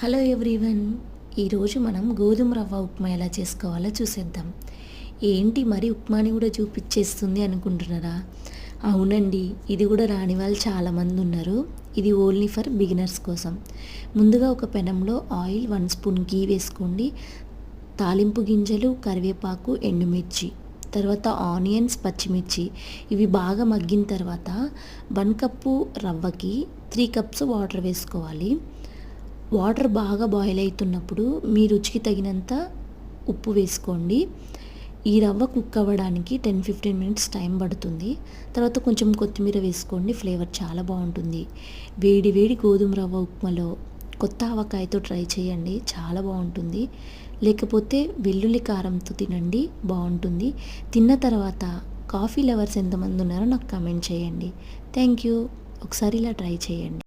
Hello everyone. ఈరోజు మనం గోధుమ రవ్వ ఉప్మా ఎలా చేసుకోవాలో చూసేద్దాం. ఏంటి మరి ఉప్మాని కూడా చూపించేస్తుంది అనుకుంటున్నారా? అవునండి, ఇది కూడా రాని వాళ్ళు చాలామంది ఉన్నారు. ఇది ఓన్లీ ఫర్ బిగినర్స్ కోసం. ముందుగా ఒక పెనంలో ఆయిల్ 1 స్పూన్ గీ వేసుకోండి. తాలింపు గింజలు, కరివేపాకు, ఎండుమిర్చి, తర్వాత ఆనియన్స్, పచ్చిమిర్చి ఇవి బాగా మగ్గిన తర్వాత 1 కప్పు రవ్వకి 3 కప్స్ వాటర్ వేసుకోవాలి. వాటర్ బాగా బాయిల్ అవుతున్నప్పుడు మీ రుచికి తగినంత ఉప్పు వేసుకోండి. ఈ రవ్వ కుక్ అవ్వడానికి 10-15 మినిట్స్ టైం పడుతుంది. తర్వాత కొంచెం కొత్తిమీర వేసుకోండి, ఫ్లేవర్ చాలా బాగుంటుంది. వేడి వేడి గోధుమ రవ్వ ఉప్మాలో కొత్త ఆవకాయతో ట్రై చేయండి, చాలా బాగుంటుంది. లేకపోతే వెల్లుల్లి కారంతో తినండి, బాగుంటుంది. తిన్న తర్వాత కాఫీ లవర్స్ ఎంతమంది ఉన్నారో నాకు కమెంట్ చేయండి. Thank you. ఒకసారి ఇలా ట్రై చేయండి.